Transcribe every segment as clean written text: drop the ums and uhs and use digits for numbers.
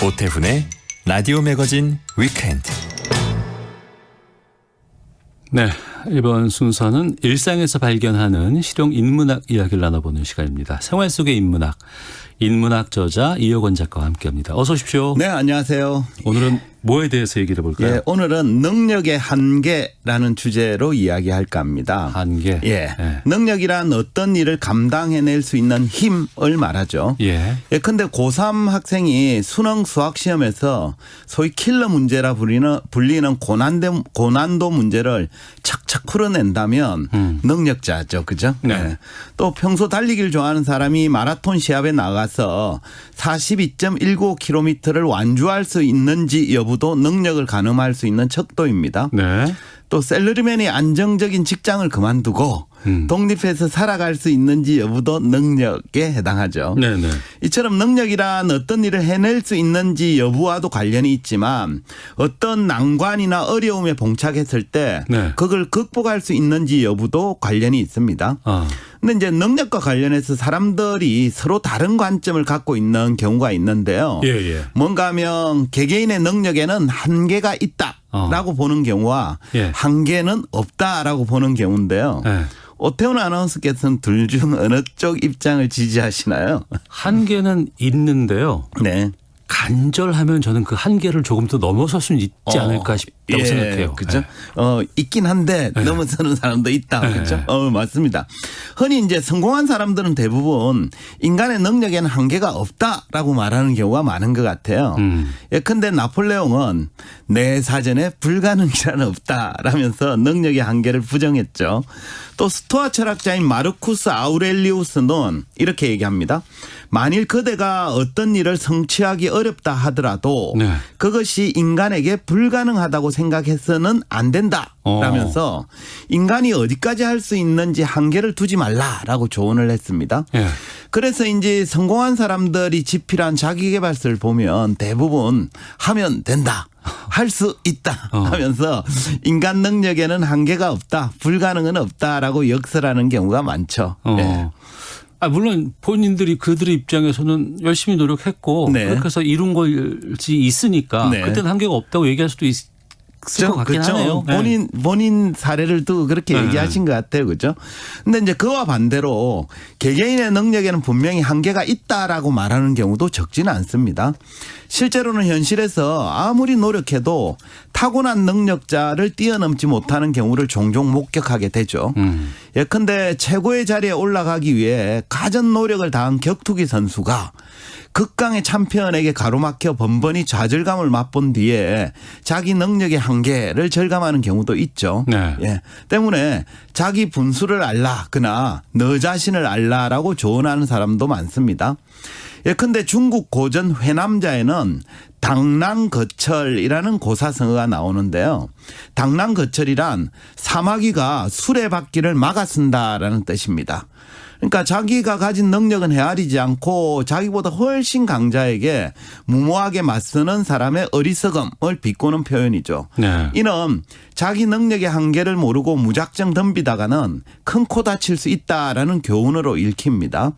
오태훈의 라디오 매거진 위켄드. 네, 이번 순서는 일상에서 발견하는 실용 인문학 이야기를 나눠보는 시간입니다. 생활 속의 인문학, 인문학 저자 이혁원 작가와 함께합니다. 어서 오십시오. 네, 안녕하세요. 오늘은 뭐에 대해서 얘기를 해볼까요? 예, 오늘은 능력의 한계라는 주제로 이야기할까 합니다. 한계. 예, 능력이란 어떤 일을 감당해낼 수 있는 힘을 말하죠. 예. 예컨대 고3 학생이 수능 수학 시험에서 소위 킬러 문제라 불리는 고난도 문제를 착착 풀어낸다면 능력자죠. 그죠? 네. 예. 또 평소 달리기를 좋아하는 사람이 마라톤 시합에 나가서 42.195km를 완주할 수 있는지 여부도 능력을 가늠할 수 있는 척도입니다. 네. 또 샐러리맨이 안정적인 직장을 그만두고 독립해서 살아갈 수 있는지 여부도 능력에 해당하죠. 네네. 이처럼 능력이란 어떤 일을 해낼 수 있는지 여부와도 관련이 있지만 어떤 난관이나 어려움에 봉착했을 때 네. 그걸 극복할 수 있는지 여부도 관련이 있습니다. 근데 이제 능력과 관련해서 사람들이 서로 다른 관점을 갖고 있는 경우가 있는데요. 예. 뭔가 하면 개개인의 능력에는 한계가 있다라고 보는 경우와 예. 한계는 없다라고 보는 경우인데요. 네. 오태훈 아나운서께서는 둘 중 어느 쪽 입장을 지지하시나요? 한계는 있는데요. 네. 간절하면 저는 그 한계를 조금 더 넘어설 수는 있지 않을까 싶다고 생각해요. 그렇죠. 네. 있긴 한데 넘어서는 사람도 있다. 그렇죠. 맞습니다. 흔히 이제 성공한 사람들은 대부분 인간의 능력에는 한계가 없다라고 말하는 경우가 많은 것 같아요. 예컨대 나폴레옹은 내 사전에 불가능이란 없다라면서 능력의 한계를 부정했죠. 또 스토아 철학자인 마르쿠스 아우렐리우스는 이렇게 얘기합니다. 만일 그대가 어떤 일을 성취하기 어렵다 하더라도 네. 그것이 인간에게 불가능하다고 생각해서는 안 된다 라면서 인간이 어디까지 할 수 있는지 한계를 두지 말라라고 조언을 했습니다. 예. 그래서 이제 성공한 사람들이 집필한 자기계발서를 보면 대부분 하면 된다. 할 수 있다 하면서 인간 능력에는 한계가 없다. 불가능은 없다라고 역설하는 경우가 많죠. 네. 물론 본인들이 그들의 입장에서는 열심히 노력했고 네. 그렇게 해서 이룬 것이 있으니까 네. 그때는 한계가 없다고 얘기할 수도 있을 것 같긴 하네요. 본인 사례를 두고 그렇게 얘기하신 것 같아요. 그죠? 근데 이제 그와 반대로 개개인의 능력에는 분명히 한계가 있다라고 말하는 경우도 적지는 않습니다. 실제로는 현실에서 아무리 노력해도 타고난 능력자를 뛰어넘지 못하는 경우를 종종 목격하게 되죠. 예컨대 최고의 자리에 올라가기 위해 가전 노력을 다한 격투기 선수가 극강의 챔피언에게 가로막혀 번번이 좌절감을 맛본 뒤에 자기 능력의 한계를 절감하는 경우도 있죠. 네. 예. 때문에 자기 분수를 알라 그나 너 자신을 알라라고 조언하는 사람도 많습니다. 예컨대 중국 고전 회남자에는 당랑거철이라는 고사성어가 나오는데요. 당랑거철이란 사마귀가 수레바퀴를 막아쓴다라는 뜻입니다. 그러니까 자기가 가진 능력은 헤아리지 않고 자기보다 훨씬 강자에게 무모하게 맞서는 사람의 어리석음을 비꼬는 표현이죠. 네. 이는 자기 능력의 한계를 모르고 무작정 덤비다가는 큰 코 다칠 수 있다라는 교훈으로 읽힙니다.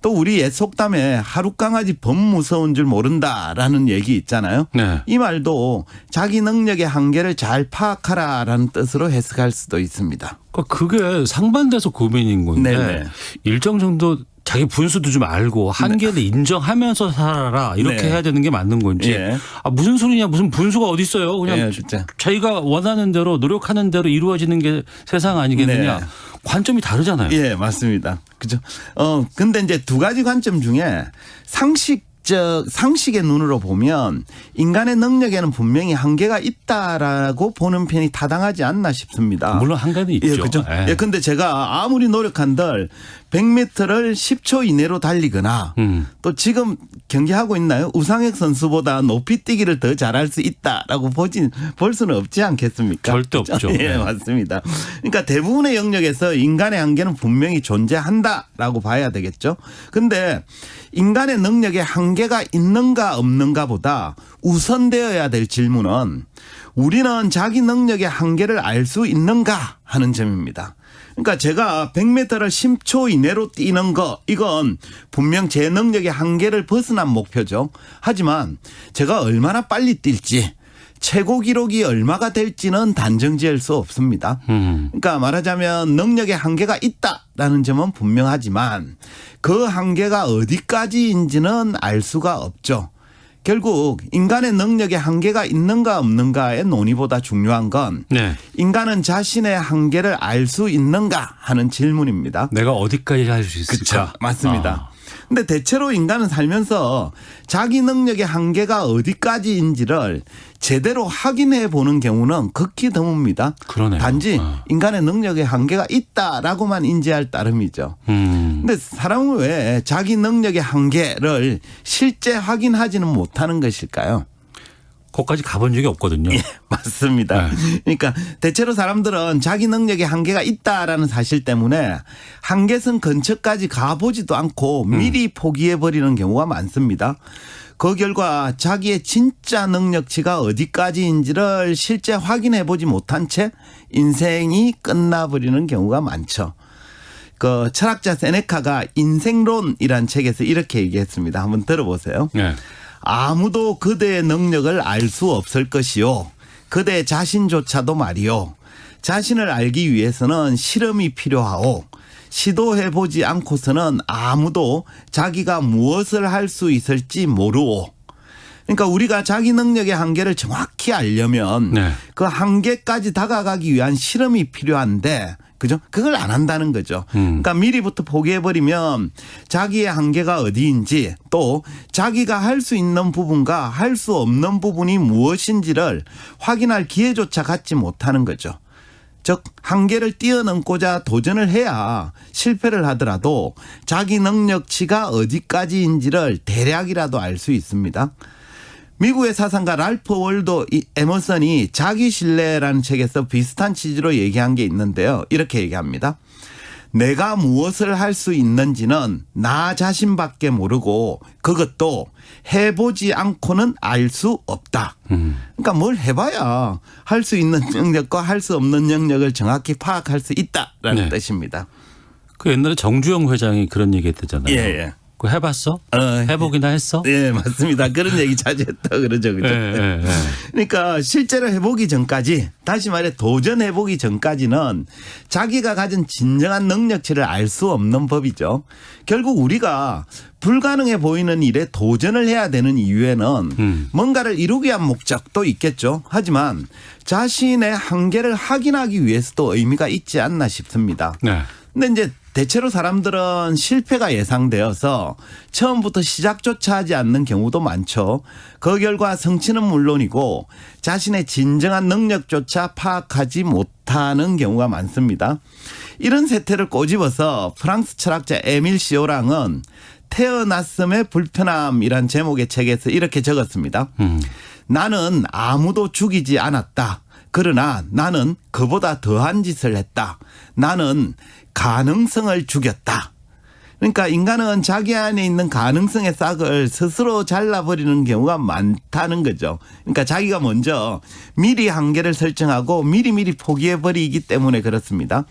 또 우리 옛 속담에 하루 강아지 범 무서운 줄 모른다라는 얘기 있잖아요. 네. 이 말도 자기 능력의 한계를 잘 파악하라라는 뜻으로 해석할 수도 있습니다. 그게 상반돼서 고민인 건데 네네. 일정 정도 자기 분수도 좀 알고 한계를 인정하면서 살아라 이렇게 네. 해야 되는 게 맞는 건지 예. 무슨 소리냐 무슨 분수가 어디 있어요. 그냥 예, 진짜. 자기가 원하는 대로 노력하는 대로 이루어지는 게 세상 아니겠느냐. 네. 관점이 다르잖아요. 예, 맞습니다. 그죠. 근데 이제 두 가지 관점 중에 상식의 눈으로 보면 인간의 능력에는 분명히 한계가 있다라고 보는 편이 타당하지 않나 싶습니다. 물론 한계는 있죠. 예, 그죠. 예, 근데 제가 아무리 노력한들 100m를 10초 이내로 달리거나 또 지금 경기하고 있나요? 우상혁 선수보다 높이 뛰기를 더 잘할 수 있다라고 볼 수는 없지 않겠습니까? 절대 없죠. 예, 맞습니다. 그러니까 대부분의 영역에서 인간의 한계는 분명히 존재한다라고 봐야 되겠죠. 근데 인간의 능력에 한계가 있는가 없는가 보다 우선되어야 될 질문은 우리는 자기 능력의 한계를 알 수 있는가 하는 점입니다. 그러니까 제가 100m를 10초 이내로 뛰는 거 이건 분명 제 능력의 한계를 벗어난 목표죠. 하지만 제가 얼마나 빨리 뛸지 최고 기록이 얼마가 될지는 단정 지을 수 없습니다. 그러니까 말하자면 능력의 한계가 있다라는 점은 분명하지만 그 한계가 어디까지인지는 알 수가 없죠. 결국 인간의 능력에 한계가 있는가 없는가의 논의보다 중요한 건 네. 인간은 자신의 한계를 알 수 있는가 하는 질문입니다. 내가 어디까지 할 수 있을까? 그렇죠. 맞습니다. 근데 대체로 인간은 살면서 자기 능력의 한계가 어디까지인지를 제대로 확인해 보는 경우는 극히 드뭅니다. 그러네요. 단지 인간의 능력의 한계가 있다라고만 인지할 따름이죠. 근데 사람은 왜 자기 능력의 한계를 실제 확인하지는 못하는 것일까요? 거기까지 가본 적이 없거든요. 예, 맞습니다. 네. 그러니까 대체로 사람들은 자기 능력에 한계가 있다라는 사실 때문에 한계선 근처까지 가보지도 않고 미리 포기해버리는 경우가 많습니다. 그 결과 자기의 진짜 능력치가 어디까지인지를 실제 확인해보지 못한 채 인생이 끝나버리는 경우가 많죠. 그 철학자 세네카가 인생론이란 책에서 이렇게 얘기했습니다. 한번 들어보세요. 네. 아무도 그대의 능력을 알 수 없을 것이요. 그대 자신조차도 말이요. 자신을 알기 위해서는 실험이 필요하오. 시도해보지 않고서는 아무도 자기가 무엇을 할 수 있을지 모르오. 그러니까 우리가 자기 능력의 한계를 정확히 알려면 네. 그 한계까지 다가가기 위한 실험이 필요한데 그죠? 그걸 안 한다는 거죠. 그러니까 미리부터 포기해버리면 자기의 한계가 어디인지 또 자기가 할 수 있는 부분과 할 수 없는 부분이 무엇인지를 확인할 기회조차 갖지 못하는 거죠. 즉 한계를 뛰어넘고자 도전을 해야 실패를 하더라도 자기 능력치가 어디까지인지를 대략이라도 알 수 있습니다. 미국의 사상가 랄프 월도 에머슨이 자기신뢰라는 책에서 비슷한 취지로 얘기한 게 있는데요. 이렇게 얘기합니다. 내가 무엇을 할 수 있는지는 나 자신밖에 모르고 그것도 해보지 않고는 알 수 없다. 그러니까 뭘 해봐야 할 수 있는 능력과 할 수 없는 능력을 정확히 파악할 수 있다라는 네. 뜻입니다. 그 옛날에 정주영 회장이 그런 얘기 했잖아요. 예. 그거 해봤어? 해보기나 했어? 예, 맞습니다. 그런 얘기 자주 했다 그러죠. 그죠? 예. 그러니까 실제로 해보기 전까지 다시 말해 도전해보기 전까지는 자기가 가진 진정한 능력치를 알 수 없는 법이죠. 결국 우리가 불가능해 보이는 일에 도전을 해야 되는 이유에는 뭔가를 이루기 위한 목적도 있겠죠. 하지만 자신의 한계를 확인하기 위해서도 의미가 있지 않나 싶습니다. 네. 근데 이제 대체로 사람들은 실패가 예상되어서 처음부터 시작조차 하지 않는 경우도 많죠. 그 결과 성취는 물론이고 자신의 진정한 능력조차 파악하지 못하는 경우가 많습니다. 이런 세태를 꼬집어서 프랑스 철학자 에밀 시오랑은 태어났음의 불편함이란 제목의 책에서 이렇게 적었습니다. 나는 아무도 죽이지 않았다. 그러나 나는 그보다 더한 짓을 했다. 나는 가능성을 죽였다. 그러니까 인간은 자기 안에 있는 가능성의 싹을 스스로 잘라버리는 경우가 많다는 거죠. 그러니까 자기가 먼저 미리 한계를 설정하고 미리미리 포기해버리기 때문에 그렇습니다.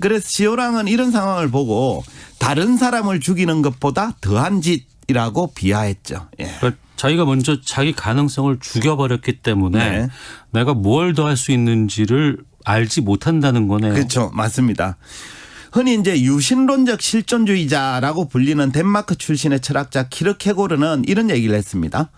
그래서 시오랑은 이런 상황을 보고 다른 사람을 죽이는 것보다 더한 짓이라고 비하했죠. 예. 그러니까 자기가 먼저 자기 가능성을 죽여버렸기 때문에 네. 내가 뭘 더 할 수 있는지를 알지 못한다는 거네요. 그렇죠. 맞습니다. 흔히 이제 유신론적 실존주의자라고 불리는 덴마크 출신의 철학자 키르케고르는 이런 얘기를 했습니다.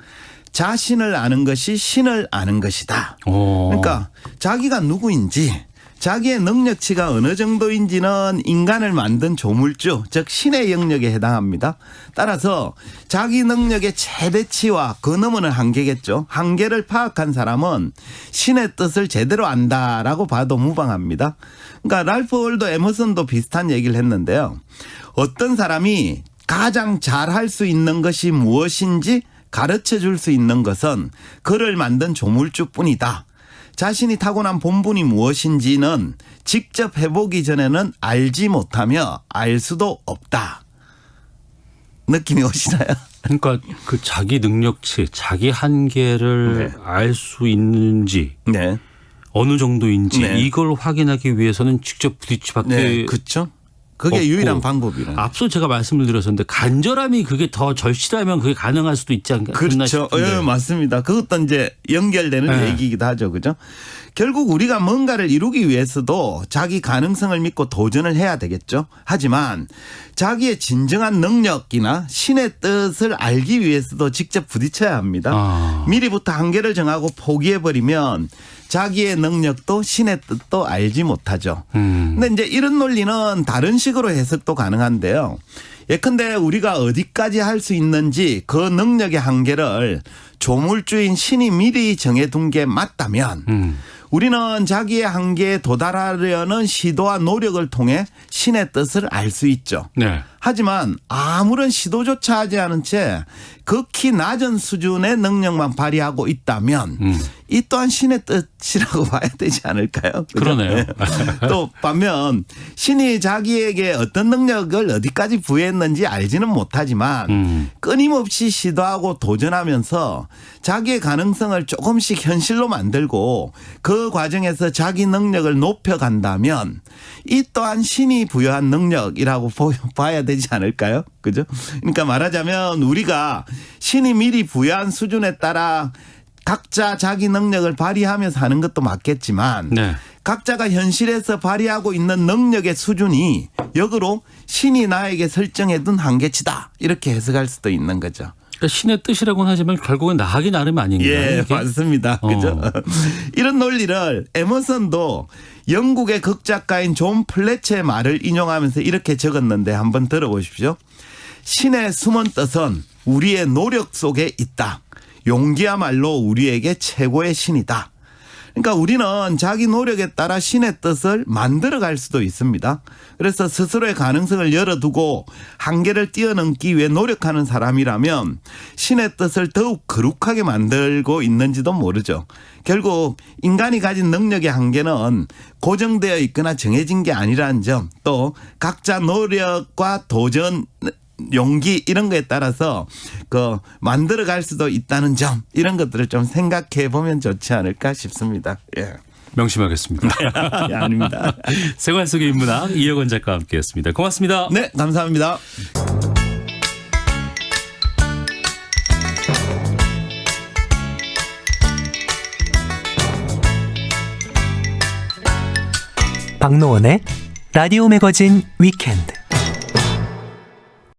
자신을 아는 것이 신을 아는 것이다. 그러니까 자기가 누구인지 자기의 능력치가 어느 정도인지는 인간을 만든 조물주, 즉 신의 영역에 해당합니다. 따라서 자기 능력의 최대치와 그 너머는 한계겠죠. 한계를 파악한 사람은 신의 뜻을 제대로 안다라고 봐도 무방합니다. 그러니까 랄프 월도 에머슨도 비슷한 얘기를 했는데요. 어떤 사람이 가장 잘할 수 있는 것이 무엇인지 가르쳐 줄 수 있는 것은 그를 만든 조물주뿐이다. 자신이 타고난 본분이 무엇인지는 직접 해보기 전에는 알지 못하며 알 수도 없다. 느낌이 오시나요? 그러니까 그 자기 능력치, 자기 한계를 알 수 있는지 네. 어느 정도인지 네. 이걸 확인하기 위해서는 직접 부딪히밖에 네, 그렇죠. 그게 없고. 유일한 방법이라는. 앞서 제가 말씀을 드렸었는데 간절함이 그게 더 절실하면 그게 가능할 수도 있지 않나 그렇죠. 싶은데. 예, 맞습니다. 그것도 이제 연결되는 네. 얘기이기도 하죠. 그죠? 결국 우리가 뭔가를 이루기 위해서도 자기 가능성을 믿고 도전을 해야 되겠죠. 하지만 자기의 진정한 능력이나 신의 뜻을 알기 위해서도 직접 부딪혀야 합니다. 아. 미리부터 한계를 정하고 포기해버리면 자기의 능력도 신의 뜻도 알지 못하죠. 근데 이제 이런 논리는 다른 식으로 해석도 가능한데요. 예컨대 우리가 어디까지 할 수 있는지 그 능력의 한계를 조물주인 신이 미리 정해둔 게 맞다면 우리는 자기의 한계에 도달하려는 시도와 노력을 통해 신의 뜻을 알 수 있죠. 네. 하지만 아무런 시도조차 하지 않은 채 극히 낮은 수준의 능력만 발휘하고 있다면 이 또한 신의 뜻이라고 봐야 되지 않을까요? 그죠? 그러네요. 네. 또 반면 신이 자기에게 어떤 능력을 어디까지 부여했는지 알지는 못하지만 끊임없이 시도하고 도전하면서 자기의 가능성을 조금씩 현실로 만들고 그 과정에서 자기 능력을 높여간다면 이 또한 신이 부여한 능력이라고 봐야 되지 않을까요? 그죠? 그러니까 말하자면 우리가 신이 미리 부여한 수준에 따라 각자 자기 능력을 발휘하면서 하는 것도 맞겠지만 네. 각자가 현실에서 발휘하고 있는 능력의 수준이 역으로 신이 나에게 설정해둔 한계치다 이렇게 해석할 수도 있는 거죠. 그러니까 신의 뜻이라고는 하지만 결국은 나하기 나름 아닌가요? 예, 이게? 맞습니다. 그죠? 이런 논리를 에머슨도 영국의 극작가인 존 플래처의 말을 인용하면서 이렇게 적었는데 한번 들어보십시오. 신의 숨은 뜻은 우리의 노력 속에 있다. 용기야말로 우리에게 최고의 신이다. 그러니까 우리는 자기 노력에 따라 신의 뜻을 만들어갈 수도 있습니다. 그래서 스스로의 가능성을 열어두고 한계를 뛰어넘기 위해 노력하는 사람이라면 신의 뜻을 더욱 거룩하게 만들고 있는지도 모르죠. 결국 인간이 가진 능력의 한계는 고정되어 있거나 정해진 게 아니라는 점, 또 각자 노력과 도전 용기 이런 거에 따라서 그 만들어갈 수도 있다는 점, 이런 것들을 좀 생각해 보면 좋지 않을까 싶습니다. 예. 명심하겠습니다. 예, 아닙니다. 생활 속의 인문학 이혁원 작가와 함께했습니다. 고맙습니다. 네, 감사합니다. 박노원의 라디오 매거진 위켄드.